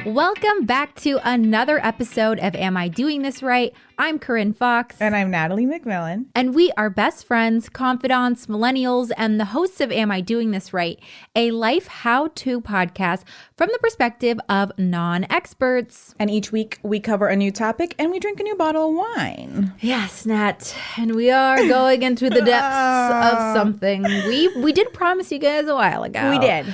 Welcome back to another episode of Am I Doing This Right? I'm Corinne Foxx. And I'm Natalie McMil. And we are best friends, confidants, millennials, and the hosts of Am I Doing This Right? A life how-to podcast from the perspective of non-experts. And each week we cover a new topic and we drink a new bottle of wine. Yes, Nat. And we are going into the depths of something. We did promise you guys a while ago. We did.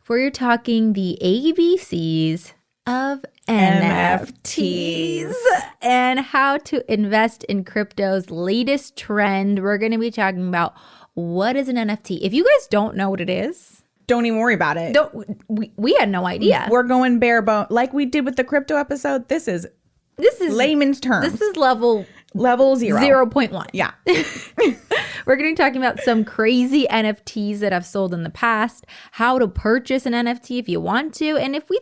We're talking the ABCs of NFTs and how to invest in crypto's latest trend. We're going to be talking about what is an NFT. If you guys don't know what it is, don't even worry about it. We had no idea. We're going bare bone like we did with the crypto episode. This is layman's terms. This is level 0. 0.1. Yeah. We're going to be talking about some crazy NFTs that have sold in the past, how to purchase an NFT if you want to, and if you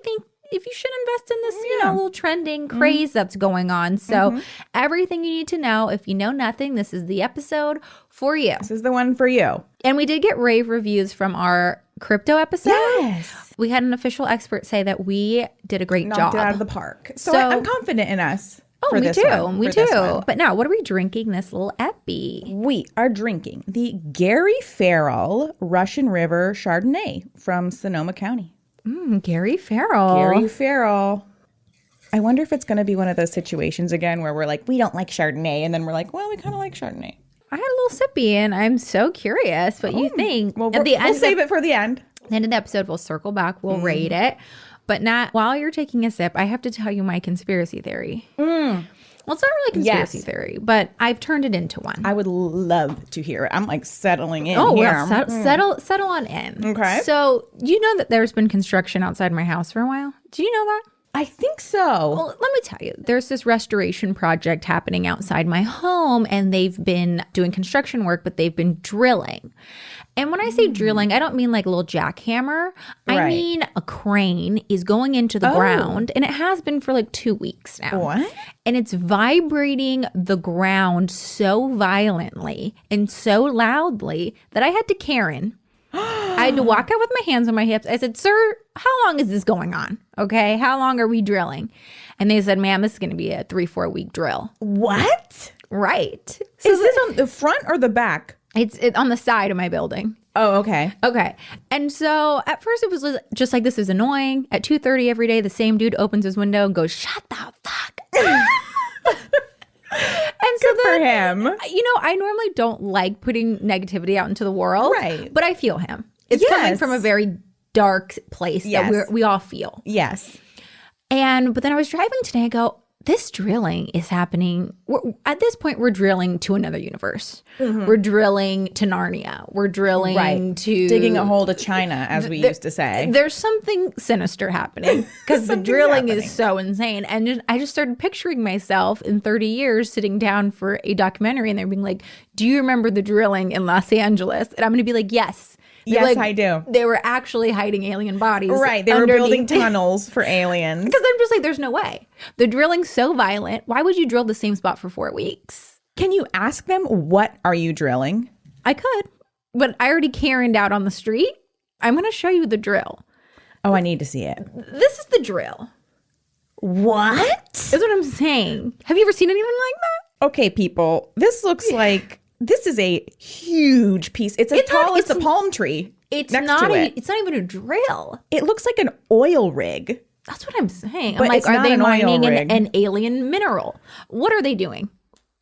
should invest in this, little trending craze that's going on. So everything you need to know. If you know nothing, this is the episode for you. This is the one for you. And we did get rave reviews from our crypto episode. Yes. We had an official expert say that we did a great job. Knocked it out of the park. So I'm confident in us. Oh, me too. Me too. But now, what are we drinking this little epi? We are drinking the Gary Farrell Russian River Chardonnay from Sonoma County. Gary Farrell. Gary Farrell. I wonder if it's going to be one of those situations again where we're like, we don't like Chardonnay. And then we're like, well, we kind of like Chardonnay. I had a little sippy and I'm so curious what you think. Well, we'll save it for the end. At the end of the episode, we'll circle back. We'll rate it. But Nat, while you're taking a sip, I have to tell you my conspiracy theory. Well, it's not really a conspiracy theory, but I've turned it into one. I would love to hear it. I'm like settling in here. Well, settle on in. Okay. So you know that there's been construction outside my house for a while? Do you know that? I think so. Well, let me tell you, there's this restoration project happening outside my home, and they've been doing construction work, but they've been drilling. And when I say drilling, I don't mean like a little jackhammer. I mean a crane is going into the ground, and it has been for like 2 weeks now. What? And it's vibrating the ground so violently and so loudly that I had to Karen. I had to walk out with my hands on my hips. I said, sir, how long is this going on? Okay, how long are we drilling? And they said, ma'am, this is going to be a 3-4 week drill. What? Right. So is this on the front or the back? It's on the side of my building. Oh, okay. Okay. And so at first it was just like, this is annoying. At 2:30 every day, the same dude opens his window and goes, shut the fuck up. And Good for him. I normally don't like putting negativity out into the world. Right. But I feel him. It's coming from a very dark place that we all feel. Yes. But then I was driving today, I go, this drilling is happening. At this point, we're drilling to another universe. We're drilling to Narnia. We're drilling to... digging a hole to China, as we used to say. There's something sinister happening because the drilling is so insane. And I just started picturing myself in 30 years sitting down for a documentary and they're being like, do you remember the drilling in Los Angeles? And I'm going to be like, yes. Yes, I do. They were actually hiding alien bodies. Right. They were building tunnels for aliens. Because I'm just like, there's no way. The drilling's so violent. Why would you drill the same spot for 4 weeks? Can you ask them, what are you drilling? I could. But I already Karen'd out on the street. I'm going to show you the drill. Oh, I need to see it. This is the drill. What? That's what I'm saying. Have you ever seen anything like that? Okay, people. This looks like... This is a huge piece. It's as tall as the palm tree. It's next not. to it. It's not even a drill. It looks like an oil rig. That's what I'm saying. But I'm like, are they mining an an alien mineral? What are they doing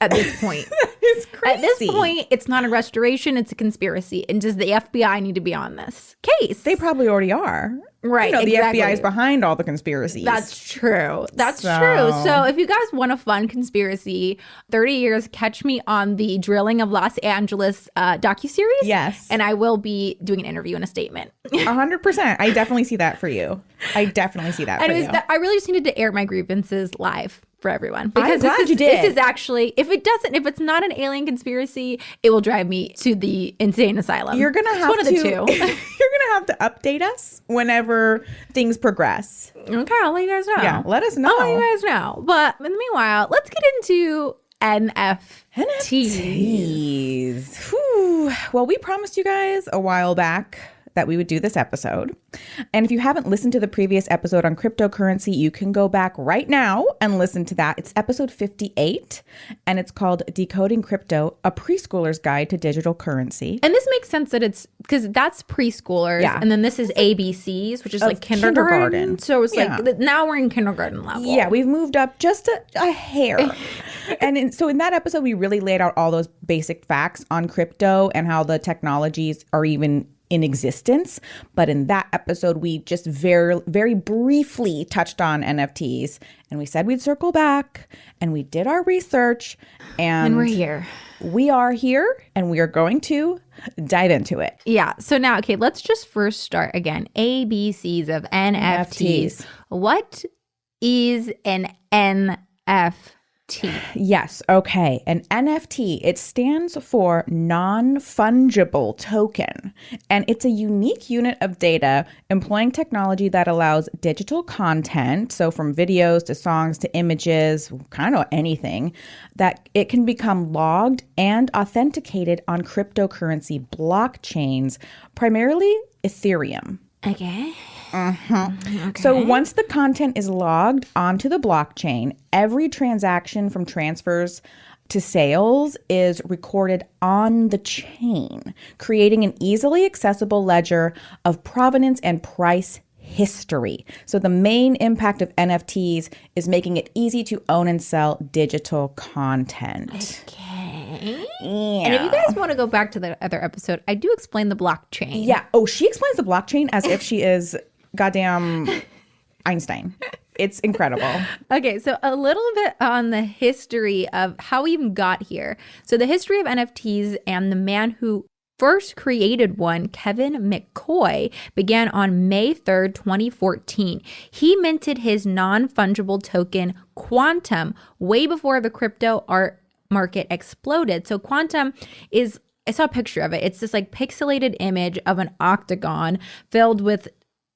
at this point? It's crazy. At this point, it's not a restoration. It's a conspiracy. And does the FBI need to be on this case? They probably already are. Right. The FBI is behind all the conspiracies. That's true. That's true. So if you guys want a fun conspiracy, 30 years, catch me on the Drilling of Los Angeles docuseries. Yes. And I will be doing an interview and a statement. 100%. I definitely see that for you. I definitely see that for you. I really just needed to air my grievances live for everyone. Because you did. This is actually, if it's not an alien conspiracy, it will drive me to the insane asylum. You're going to have one of the two. You're going to have to update us whenever things progress. Okay, I'll let you guys know. Yeah, let us know. I'll let you guys know. But in the meanwhile, let's get into NFTs. Whew. Well, we promised you guys a while back that we would do this episode. And if you haven't listened to the previous episode on cryptocurrency, you can go back right now and listen to that. It's episode 58, and it's called Decoding Crypto, a Preschooler's Guide to Digital Currency. And this makes sense that it's because that's preschoolers. Yeah. And then this is ABCs, which is like kindergarten. So it's like now we're in kindergarten level. Yeah, we've moved up just a hair. And so in that episode, we really laid out all those basic facts on crypto and how the technologies are even in existence. But in that episode, we just very, very briefly touched on NFTs, and we said we'd circle back, and we did our research, and we're here. We are here, and we are going to dive into it. Yeah. So now, okay, let's just first start again. ABCs of NFTs. What is an NFT? Yes. Okay. An NFT, it stands for non-fungible token, and it's a unique unit of data employing technology that allows digital content, so from videos to songs to images, kind of anything, that it can become logged and authenticated on cryptocurrency blockchains, primarily Ethereum. Okay. Okay. So once the content is logged onto the blockchain, every transaction from transfers to sales is recorded on the chain, creating an easily accessible ledger of provenance and price history. So the main impact of NFTs is making it easy to own and sell digital content. Okay. Yeah. And if you guys want to go back to the other episode, I do explain the blockchain. Yeah. Oh, she explains the blockchain as if she is goddamn Einstein. It's incredible. Okay, so a little bit on the history of how we even got here. So the history of NFTs and the man who first created one, Kevin McCoy, began on May 3rd, 2014. He minted his non-fungible token Quantum way before the crypto art market exploded. So Quantum is, I saw a picture of it. It's this like pixelated image of an octagon filled with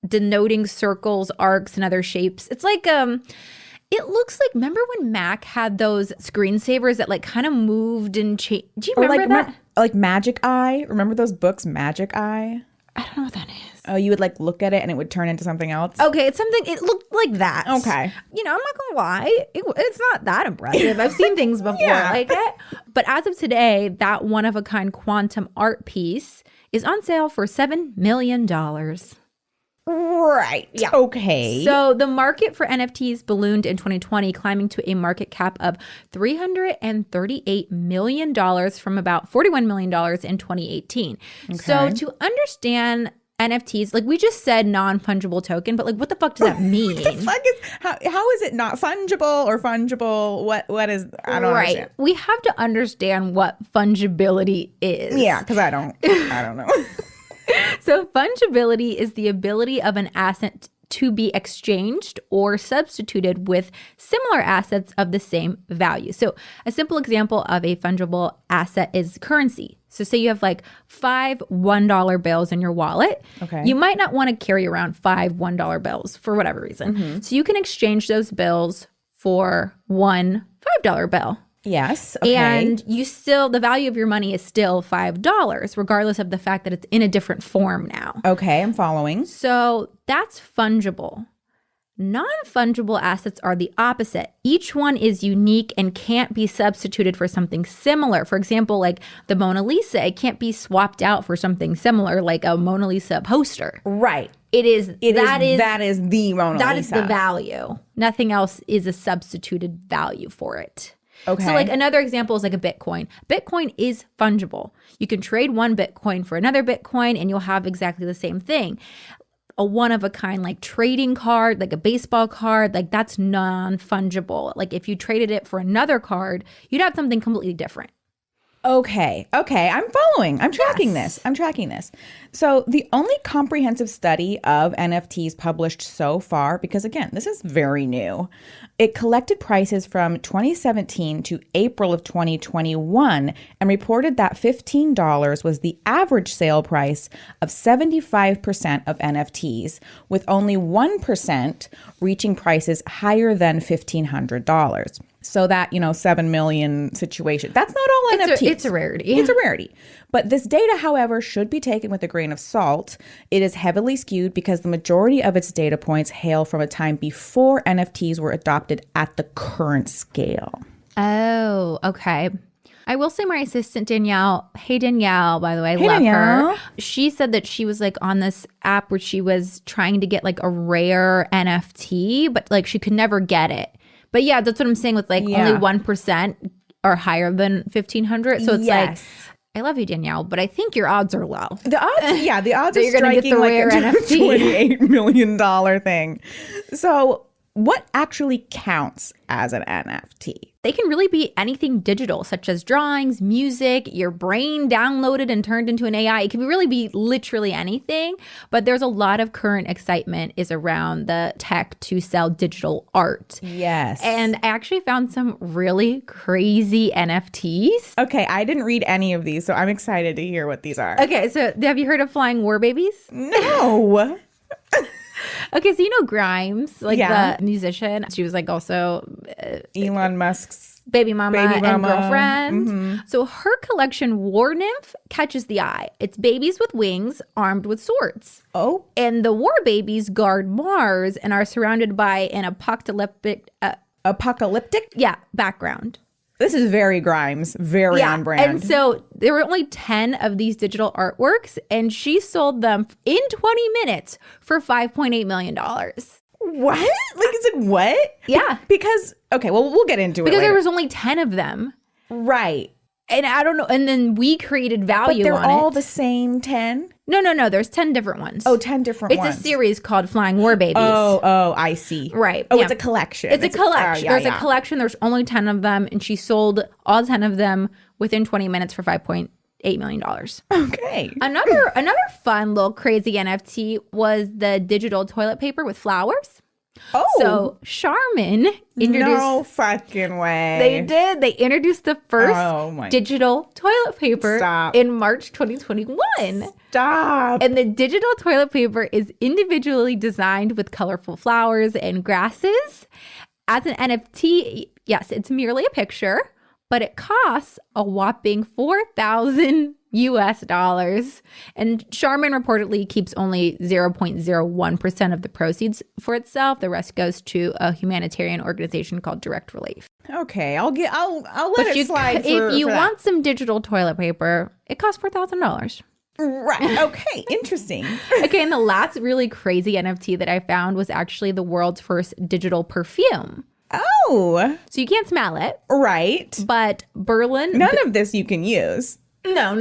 denoting circles, arcs, and other shapes. It's like it looks like, remember when Mac had those screensavers that like kind of moved and changed? Do you remember that? Like Magic Eye. Remember those books, Magic Eye? I don't know what that is. Oh, you would like look at it and it would turn into something else? Okay, it's something, it looked like that. Okay. You know, I'm not gonna lie, it's not that impressive. I've seen things before like it. But as of today, that one-of-a-kind quantum art piece is on sale for $7 million. Right. Yeah. Okay. So the market for NFTs ballooned in 2020, climbing to a market cap of $338 million from about $41 million in 2018. Okay. So to understand NFTs, like we just said non-fungible token, but like what the fuck does that mean? What the fuck is, how is it not fungible or fungible? What is, I don't understand. We have to understand what fungibility is. Yeah, because I don't know. So fungibility is the ability of an asset to be exchanged or substituted with similar assets of the same value. So a simple example of a fungible asset is currency. So say you have like 5 $1 bills in your wallet. Okay. You might not want to carry around 5 $1 bills for whatever reason. Mm-hmm. So you can exchange those bills for one $5 bill. Yes. Okay. And you still, the value of your money is still $5, regardless of the fact that it's in a different form now. Okay, I'm following. So that's fungible. Non-fungible assets are the opposite. Each one is unique and can't be substituted for something similar. For example, like the Mona Lisa, it can't be swapped out for something similar, like a Mona Lisa poster. Right. That is the Mona Lisa. That is the value. Nothing else is a substituted value for it. Okay. So like another example is like a Bitcoin. Bitcoin is fungible. You can trade one Bitcoin for another Bitcoin and you'll have exactly the same thing. A one-of-a-kind like trading card, like a baseball card, like that's non-fungible. Like if you traded it for another card, you'd have something completely different. Okay, I'm following. I'm tracking this. So the only comprehensive study of NFTs published so far, because again, this is very new, it collected prices from 2017 to April of 2021 and reported that $15 was the average sale price of 75% of NFTs, with only 1% reaching prices higher than $1,500. So that, 7 million situation. That's not all NFTs. It's a rarity. It's a rarity. But this data, however, should be taken with a grain of salt. It is heavily skewed because the majority of its data points hail from a time before NFTs were adopted at the current scale. Oh, okay. I will say my assistant, Danielle. Hey, Danielle, by the way. Hey, love Danielle. her. She said that she was like on this app where she was trying to get like a rare NFT, but like she could never get it. But yeah, that's what I'm saying with like only 1% are higher than 1,500. So it's like, I love you, Danielle, but I think your odds are low. The odds are you're gonna get striking the like rare a NFT. $28 million thing. So what actually counts as an NFT? They can really be anything digital, such as drawings, music, your brain downloaded and turned into an AI. It can really be literally anything, but there's a lot of current excitement is around the tech to sell digital art. Yes. And I actually found some really crazy NFTs. Okay, I didn't read any of these, so I'm excited to hear what these are. Okay, so have you heard of flying war babies? No. Okay, so you know Grimes, like the musician. She was like also Elon Musk's baby mama and girlfriend. Mm-hmm. So her collection, War Nymph, catches the eye. It's babies with wings armed with swords. Oh. And the war babies guard Mars and are surrounded by an apocalyptic background. This is very Grimes, very on brand. And so there were only 10 of these digital artworks, and she sold them in 20 minutes for $5.8 million. What? Like, is it what? Yeah. Because, okay, well, we'll get into it Because later. there was only 10 of them. Right. And I don't know. And then we created value But they're on all it. the same 10? No. There's 10 different ones. Oh, 10 different ones. It's a series called Flying War Babies. Oh, I see. Right. Oh, yeah. it's a collection. It's a collection. Oh, There's a collection. There's only 10 of them. And she sold all 10 of them within 20 minutes for $5.8 million. Okay. Another fun little crazy NFT was the digital toilet paper with flowers. Oh. So Charmin introduced. No fucking way. They did. They introduced the first digital toilet paper in March 2021. Stop. And the digital toilet paper is individually designed with colorful flowers and grasses. As an NFT, yes, it's merely a picture, but it costs a whopping $4,000 US. And Charmin reportedly keeps only 0.01% of the proceeds for itself. The rest goes to a humanitarian organization called Direct Relief. Okay, I'll let it slide. If you want some digital toilet paper, it costs $4,000. Right. Okay. Interesting. Okay. And the last really crazy NFT that I found was actually the world's first digital perfume. Oh. So you can't smell it. Right. But Berlin. None of this you can use. No.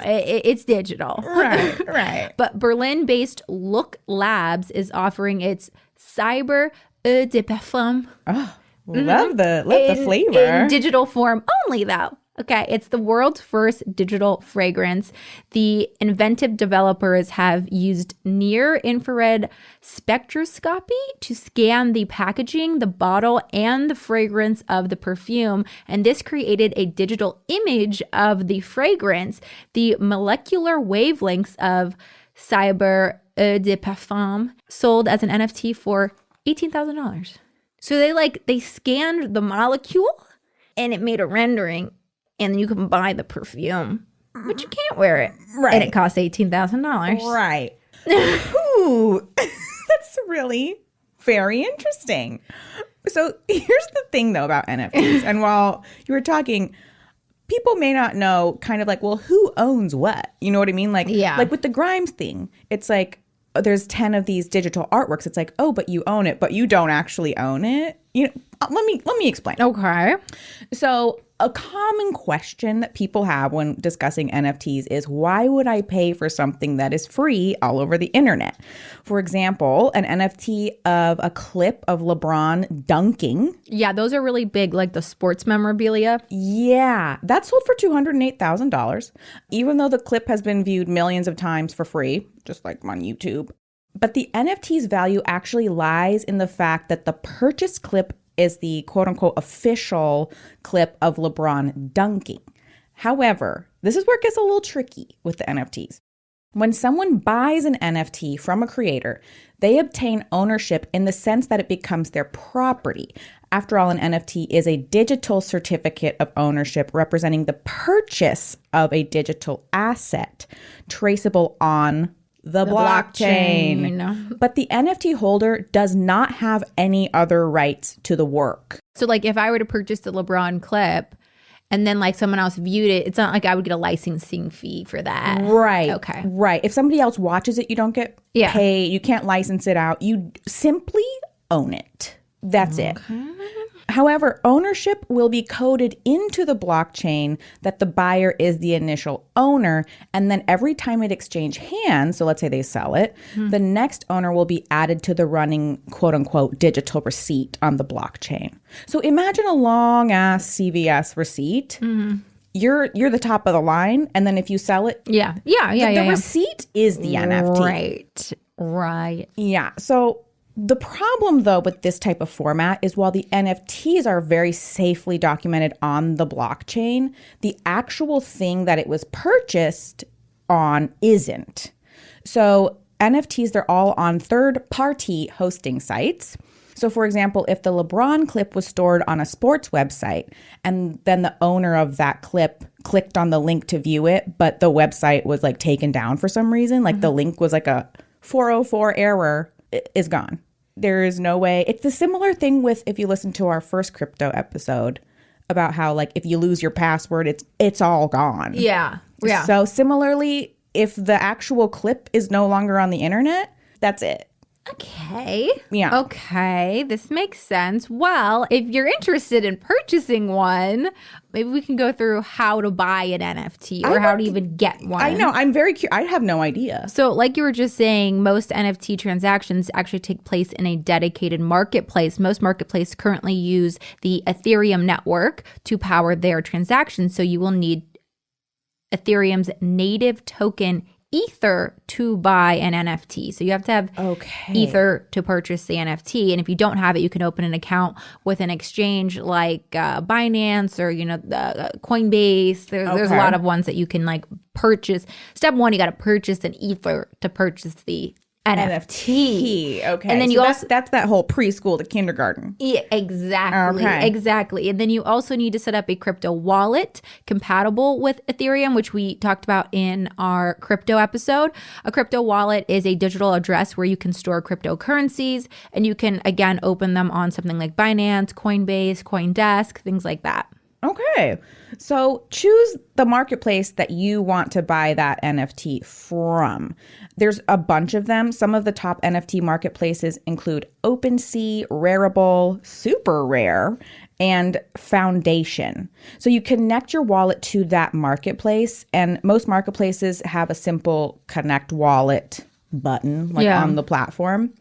It's digital. Right. But Berlin-based Look Labs is offering its Cyber Eau de Parfum. Oh, love the flavor. In digital form only, though. Okay, it's the world's first digital fragrance. The inventive developers have used near-infrared spectroscopy to scan the packaging, the bottle, and the fragrance of the perfume. And this created a digital image of the fragrance. The molecular wavelengths of Cyber Eau de Parfum sold as an NFT for $18,000. So they scanned the molecule and it made a rendering. And then you can buy the perfume, but you can't wear it. Right. And it costs $18,000. Right. Ooh, that's really very interesting. So here's the thing, though, about NFTs. And while you were talking, people may not know kind of like, well, who owns what? You know what I mean? Like with the Grimes thing, it's like, there's 10 of these digital artworks. It's like, oh, but you own it, but you don't actually own it. Let me explain. Okay. So a common question that people have when discussing NFTs is, why would I pay for something that is free all over the internet? For example, an NFT of a clip of LeBron dunking. Yeah, those are really big, like the sports memorabilia. Yeah, that sold for $208,000, even though the clip has been viewed millions of times for free, just like on YouTube. But the NFT's value actually lies in the fact that the purchased clip is the quote-unquote official clip of LeBron dunking. However, this is where it gets a little tricky with the NFTs. When someone buys an NFT from a creator, they obtain ownership in the sense that it becomes their property. After all, an NFT is a digital certificate of ownership representing the purchase of a digital asset traceable on the blockchain. But the NFT holder does not have any other rights to the work. So like if I were to purchase the LeBron clip and then like someone else viewed it, it's not like I would get a licensing fee for that. Right. Okay. Right. If somebody else watches it, you don't get paid. You can't license it out. You simply own it. That's it. However, ownership will be coded into the blockchain that the buyer is the initial owner. And then every time it exchange hands, so let's say they sell it, the next owner will be added to the running quote unquote digital receipt on the blockchain. So imagine a long ass CVS receipt. You're the top of the line. And then if you sell it, the receipt is the NFT. Right. Yeah. So the problem, though, with this type of format is while the NFTs are very safely documented on the blockchain, the actual thing that it was purchased on isn't. So NFTs, they're all on third-party hosting sites. So, for example, if the LeBron clip was stored on a sports website and then the owner of that clip clicked on the link to view it, but the website was like taken down for some reason, like the link was like a 404 error, is gone. There is no way. It's a similar thing with if you listen to our first crypto episode about how like if you lose your password, it's all gone. Yeah. So similarly, if the actual clip is no longer on the internet, that's it. Okay. Yeah. Okay. This makes sense. Well, if you're interested in purchasing one, maybe we can go through how to buy an NFT or how to even get one. I know. I'm very curious. I have no idea. So like you were just saying, most NFT transactions actually take place in a dedicated marketplace. Most marketplaces currently use the Ethereum network to power their transactions. So you will need Ethereum's native token Ether to buy an NFT. So you have to have Ether to purchase the NFT. And if you don't have it, you can open an account with an exchange like Binance or, Coinbase. There's a lot of ones that you can like purchase. Step one, you got to purchase an Ether to purchase the NFT. Okay. And then so that's that whole preschool to kindergarten. Yeah, exactly. Okay. Exactly. And then you also need to set up a crypto wallet compatible with Ethereum, which we talked about in our crypto episode. A crypto wallet is a digital address where you can store cryptocurrencies, and you can, again, open them on something like Binance, Coinbase, CoinDesk, things like that. Okay. So choose the marketplace that you want to buy that NFT from. There's a bunch of them. Some of the top NFT marketplaces include OpenSea, Rarible, Super Rare, and Foundation. So you connect your wallet to that marketplace, and most marketplaces have a simple connect wallet button on the platform.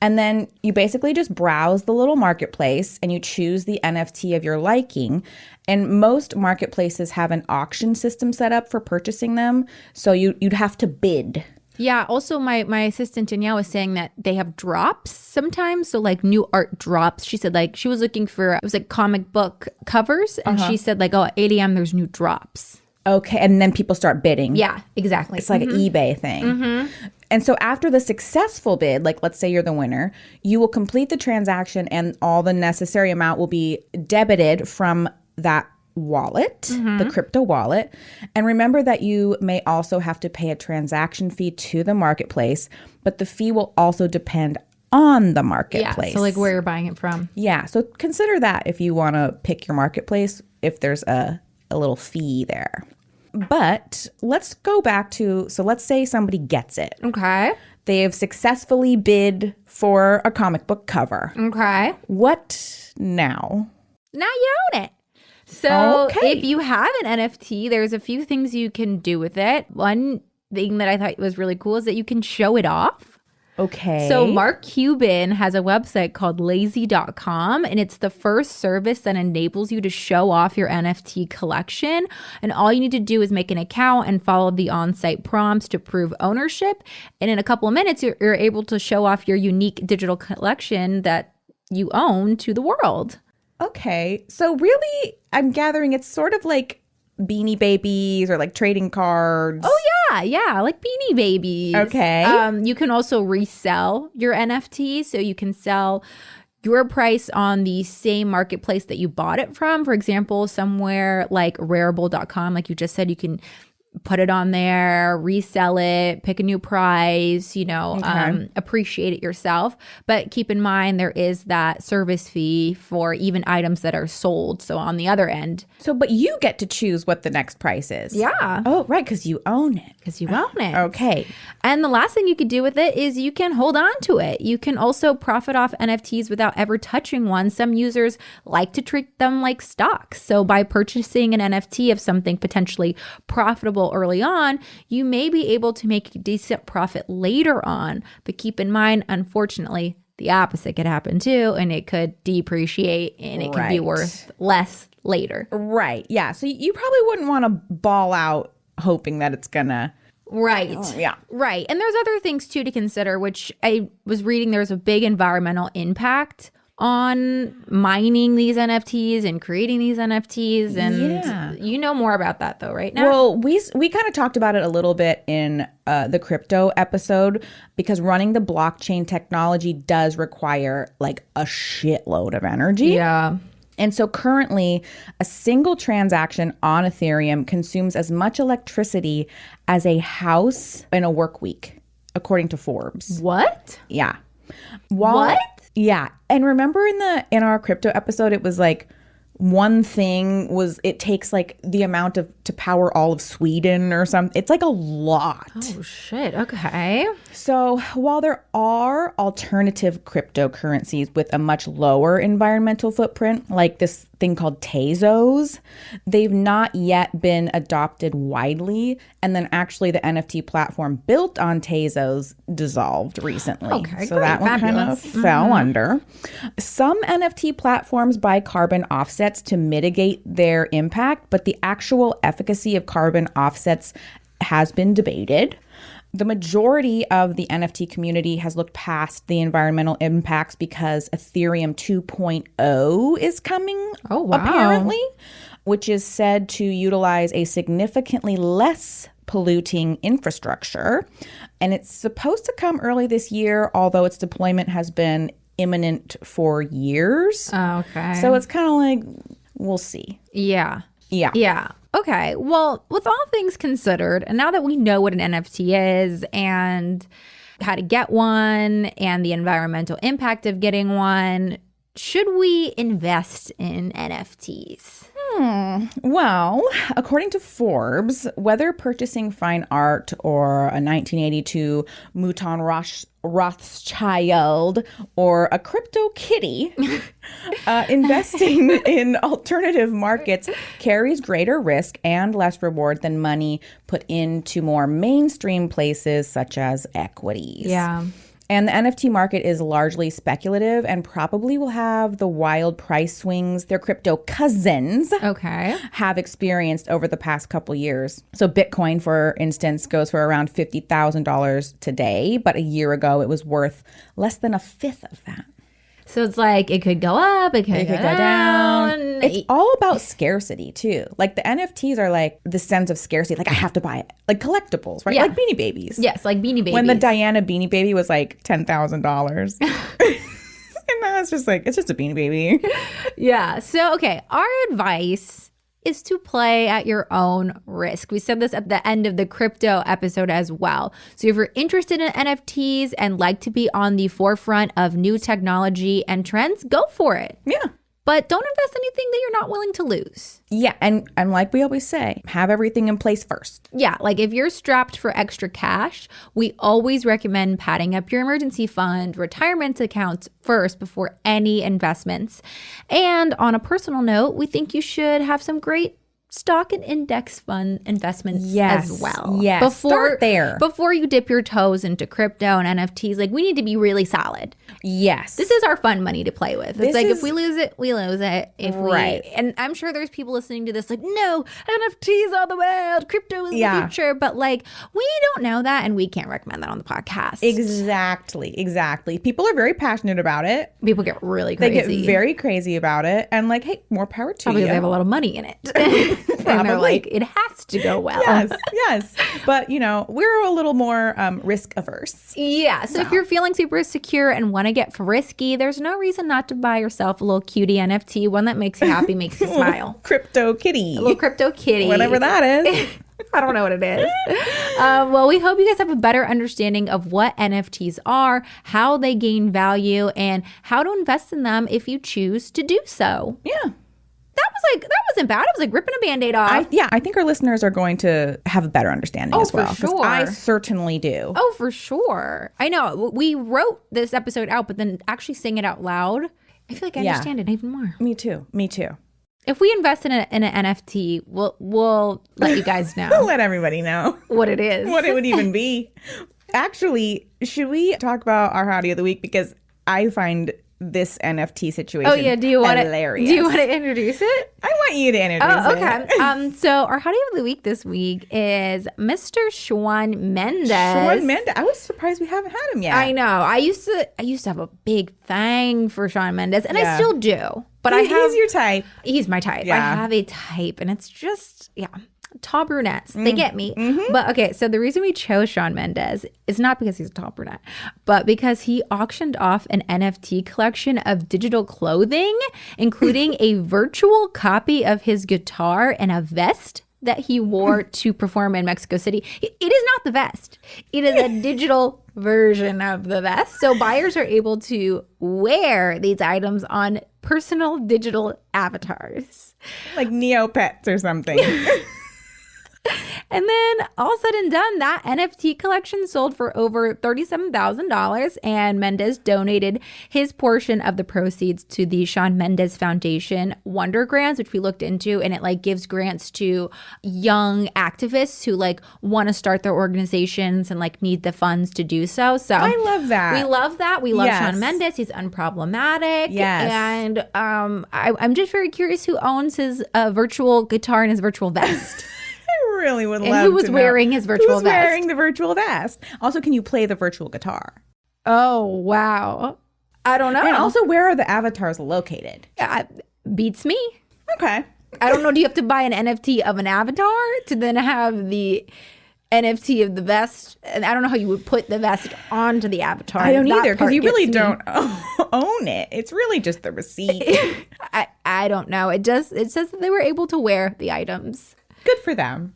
And then you basically just browse the little marketplace and you choose the NFT of your liking. And most marketplaces have an auction system set up for purchasing them. So you'd have to bid. Yeah. Also, my assistant Danielle was saying that they have drops sometimes. So like new art drops. She said like she was looking for, it was like comic book covers. And she said like, at 8 a.m. there's new drops. Okay. And then people start bidding. Yeah, exactly. It's like an eBay thing. And so after the successful bid, like let's say you're the winner, you will complete the transaction and all the necessary amount will be debited from that wallet, the crypto wallet. And remember that you may also have to pay a transaction fee to the marketplace, but the fee will also depend on the marketplace. Yeah, so like where you're buying it from. Yeah, so consider that if you want to pick your marketplace, if there's a little fee there. But let's go back to, so let's say somebody gets it. Okay. They have successfully bid for a comic book cover. Okay. What now? Now you own it. So if you have an NFT, there's a few things you can do with it. One thing that I thought was really cool is that you can show it off. Okay. So Mark Cuban has a website called lazy.com, and it's the first service that enables you to show off your NFT collection. And all you need to do is make an account and follow the on-site prompts to prove ownership. And in a couple of minutes, you're able to show off your unique digital collection that you own to the world. Okay. So really, I'm gathering it's sort of like Beanie Babies or like trading cards. Oh, yeah, like Beanie Babies. Okay. You can also resell your NFT. So you can sell your price on the same marketplace that you bought it from. For example, somewhere like Rarible.com, like you just said, you can put it on there, resell it, pick a new price, appreciate it yourself. But keep in mind, there is that service fee for even items that are sold. So on the other end. So, but you get to choose what the next price is. Yeah. Oh, right. Because you own it. Okay. And the last thing you could do with it is you can hold on to it. You can also profit off NFTs without ever touching one. Some users like to treat them like stocks. So by purchasing an NFT of something potentially profitable early on, you may be able to make a decent profit later on. But keep in mind, unfortunately, the opposite could happen too, and it could depreciate and it could be worth less later. Right. Yeah. So you probably wouldn't want to ball out hoping that it's gonna. Right. Yeah. Right. And there's other things too to consider, which I was reading there's a big environmental impact on mining these NFTs and creating these NFTs. And you know more about that though, right now? Well, we kind of talked about it a little bit in the crypto episode, because running the blockchain technology does require like a shitload of energy. Yeah. And so currently, a single transaction on Ethereum consumes as much electricity as a house in a work week, according to Forbes. What? Yeah. What? Yeah. And remember in our crypto episode, it was like one thing was it takes like the amount to power all of Sweden or something. It's like a lot. Oh, shit. Okay. So while there are alternative cryptocurrencies with a much lower environmental footprint, like this thing called Tezos, they've not yet been adopted widely. And then actually the NFT platform built on Tezos dissolved recently. Okay, so great. that one kind of fell under. Some NFT platforms buy carbon offsets to mitigate their impact, but the actual efficacy of carbon offsets has been debated. The majority of the NFT community has looked past the environmental impacts because Ethereum 2.0 is coming, apparently, which is said to utilize a significantly less polluting infrastructure. And it's supposed to come early this year, although its deployment has been imminent for years. Okay. So it's kind of like, we'll see. Yeah. Yeah. Yeah. Okay. Well, with all things considered, and now that we know what an NFT is and how to get one and the environmental impact of getting one, should we invest in NFTs? Well, according to Forbes, whether purchasing fine art or a 1982 Mouton Rothschild or a crypto kitty, investing in alternative markets carries greater risk and less reward than money put into more mainstream places such as equities. Yeah. And the NFT market is largely speculative and probably will have the wild price swings their crypto cousins have experienced over the past couple years. So Bitcoin, for instance, goes for around $50,000 today, but a year ago it was worth less than a fifth of that. So it's like it could go up, it could go down. It's all about scarcity too. Like the NFTs are like the sense of scarcity. Like I have to buy it. Like collectibles, right? Yeah. Like Beanie Babies. Yes, like Beanie Babies. When the Diana Beanie Baby was like $10,000. And now it's just like, it's just a Beanie Baby. Yeah. So, okay. Our advice is to play at your own risk. We said this at the end of the crypto episode as well. So if you're interested in NFTs and like to be on the forefront of new technology and trends, go for it. Yeah. But don't invest anything that you're not willing to lose. Yeah. And like we always say, have everything in place first. Yeah. Like if you're strapped for extra cash, we always recommend padding up your emergency fund, retirement accounts first before any investments. And on a personal note, we think you should have some great stock and index fund investments as well. Yes. Start there. Before you dip your toes into crypto and NFTs, like we need to be really solid. Yes. This is our fun money to play with. It's like if we lose it, we lose it. And I'm sure there's people listening to this like, no, NFTs are the world, crypto is the future. But like, we don't know that and we can't recommend that on the podcast. Exactly. People are very passionate about it. People get really crazy. They get very crazy about it. And like, hey, more power to you. Because they have a lot of money in it. And they're like, it has to go well. Yes. But, we're a little more risk averse. Yeah. So if you're feeling super secure and want to get frisky, there's no reason not to buy yourself a little cutie NFT, one that makes you happy, makes you smile. Crypto kitty. A little crypto kitty. Whatever that is. I don't know what it is. Well, we hope you guys have a better understanding of what NFTs are, how they gain value, and how to invest in them if you choose to do so. Yeah. That wasn't bad. It was like ripping a Band-Aid off. I think our listeners are going to have a better understanding as well. For sure. I certainly do. Oh, for sure. I know. We wrote this episode out, but then actually saying it out loud, I feel like I understand it even more. Me too. If we invest in an NFT, we'll let you guys know. Let everybody know what it is. What it would even be. Actually, should we talk about our hottie of the week? Because I find this NFT situation hilarious. Do you want to introduce it? I want you to introduce it. Okay. So our hottie of the week this week is Mr. Shawn Mendes. Shawn Mendes. I was surprised we haven't had him yet. I know. I used to have a big thing for Shawn Mendes, and I still do. But he's your type. He's my type. Yeah. I have a type, and it's just tall brunettes. They get me. Mm-hmm. But okay, so the reason we chose Shawn Mendes is not because he's a tall brunette, but because he auctioned off an NFT collection of digital clothing, including a virtual copy of his guitar and a vest that he wore to perform in Mexico City. It is not the vest. It is a digital version of the vest. So buyers are able to wear these items on personal digital avatars. Like Neopets or something. And then all said and done, that NFT collection sold for over $37,000, and Mendes donated his portion of the proceeds to the Shawn Mendes Foundation Wonder Grants, which we looked into, and it gives grants to young activists who want to start their organizations and need the funds to do so. So I love that. We love that. We love Shawn Mendes. He's unproblematic. Yes. And I'm just very curious who owns his virtual guitar and his virtual vest. I really would love to know. And who was wearing his virtual vest? Who was wearing the virtual vest? Also, can you play the virtual guitar? Oh, wow. I don't know. And also, where are the avatars located? Beats me. Okay. I don't know. Do you have to buy an NFT of an avatar to then have the NFT of the vest? And I don't know how you would put the vest onto the avatar. I don't either, because you really don't own it. It's really just the receipt. I don't know. It says that they were able to wear the items. Good for them.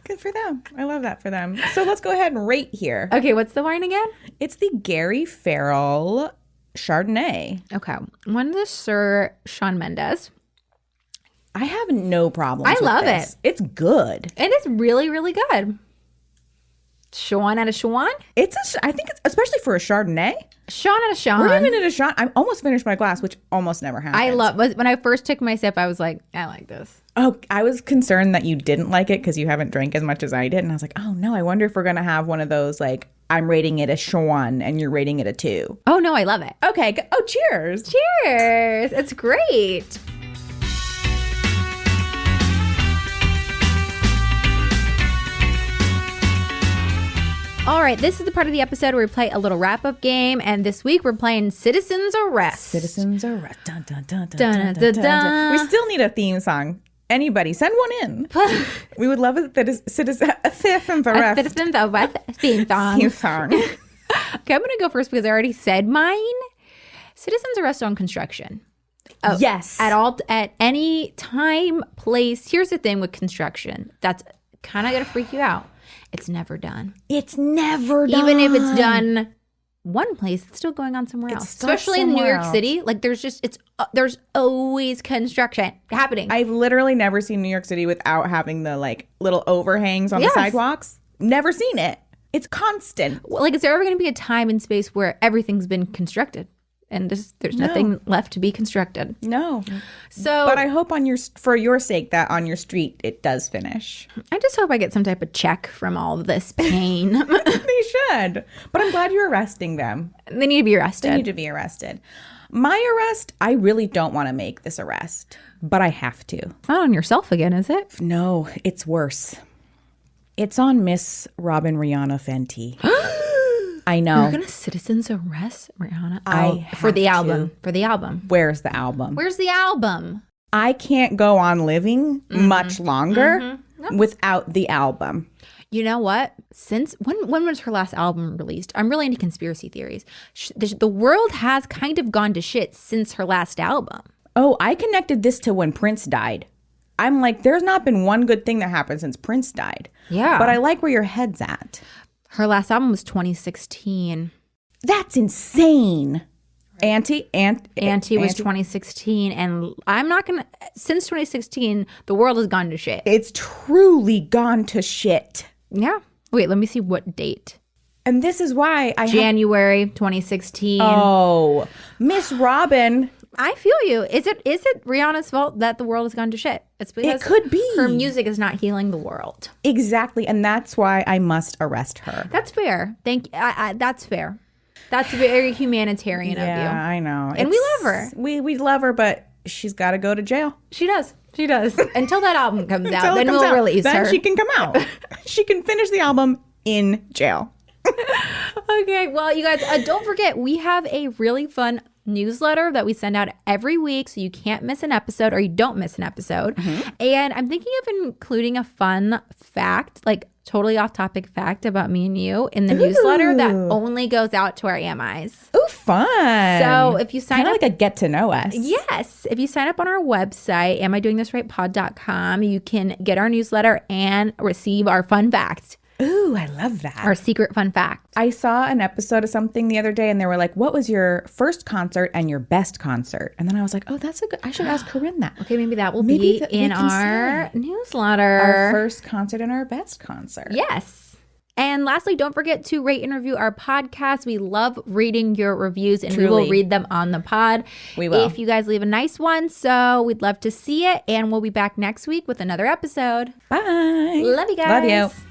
Good for them. I love that for them. So let's go ahead and rate here. Okay, what's the wine again? It's the Gary Farrell Chardonnay. Okay. One of the Sir Shawn Mendes. I have no problem. I love it. It's good. It is really, really good. Shawn out of Shawn? I think it's especially for a Chardonnay. Shawn out of Shawn. We're giving it a shot. I almost finished my glass, which almost never happens. When I first took my sip, I was like, I like this. Oh, I was concerned that you didn't like it because you haven't drank as much as I did. And I was like, oh no, I wonder if we're going to have one of those, I'm rating it a Shawn and you're rating it a 2. Oh no, I love it. Okay. Oh, cheers. Cheers. It's great. All right, this is the part of the episode where we play a little wrap-up game, and this week we're playing Citizens Arrest. Citizens Arrest. Dun, dun, dun, dun, dun, dun, dun, dun, dun. dun. We still need a theme song. Anybody, send one in. We would love it that is Citizens Arrest. Citizens Arrest theme song. Theme song. Okay, I'm going to go first because I already said mine. Citizens Arrest on construction. Oh, yes. At any time, place. Here's the thing with construction. That's kind of going to freak you out. It's never done. It's never done. Even if it's done one place, it's still going on somewhere else. Especially in New York City. There's always construction happening. I've literally never seen New York City without having the little overhangs on the sidewalks. Never seen it. It's constant. Is there ever going to be a time and space where everything's been constructed? And there's nothing left to be constructed. No. So, but I hope for your sake that on your street it does finish. I just hope I get some type of check from all of this pain. They should. But I'm glad you're arresting them. They need to be arrested. My arrest, I really don't want to make this arrest, but I have to. It's not on yourself again, is it? No, it's worse. It's on Miss Robin Rihanna Fenty. I know. You're gonna citizens arrest Rihanna for the album. Where's the album? Where's the album? I can't go on living much longer without the album. You know what? Since when was her last album released? I'm really into conspiracy theories. The world has kind of gone to shit since her last album. Oh, I connected this to when Prince died. I'm like, there's not been one good thing that happened since Prince died. Yeah. But I like where your head's at. Her last album was 2016. That's insane. Auntie was 2016, and I'm not gonna. Since 2016, the world has gone to shit. It's truly gone to shit. Yeah. Wait, let me see what date. And this is why January 2016. Oh, Miss Robin. I feel you. Is it Rihanna's fault that the world has gone to shit? It's because it could be her music is not healing the world. Exactly, and that's why I must arrest her. That's fair. That's fair. That's very humanitarian of you. Yeah, I know. And we love her. We love her, but she's got to go to jail. She does. Until that album comes out, then we'll release her. Then she can come out. She can finish the album in jail. Okay, well, you guys, don't forget, we have a really fun newsletter that we send out every week, so you can't miss an episode, or you don't miss an episode. And I'm thinking of including a fun fact, like totally off topic fact about me and you in the newsletter that only goes out to our AMIs. Ooh, fun. So if you sign up, like a get to know us. Yes. If you sign up on our website, amidoingthisrightpod.com, you can get our newsletter and receive our fun fact. Ooh, I love that. Our secret fun fact. I saw an episode of something the other day and they were like, what was your first concert and your best concert? And then I was like, oh, that's a good, I should ask Corinne that. Okay, maybe that will be in our newsletter. Our first concert and our best concert. Yes. And lastly, don't forget to rate and review our podcast. We love reading your reviews, and we will read them on the pod. We will. If you guys leave a nice one. So we'd love to see it. And we'll be back next week with another episode. Bye. Love you guys. Love you.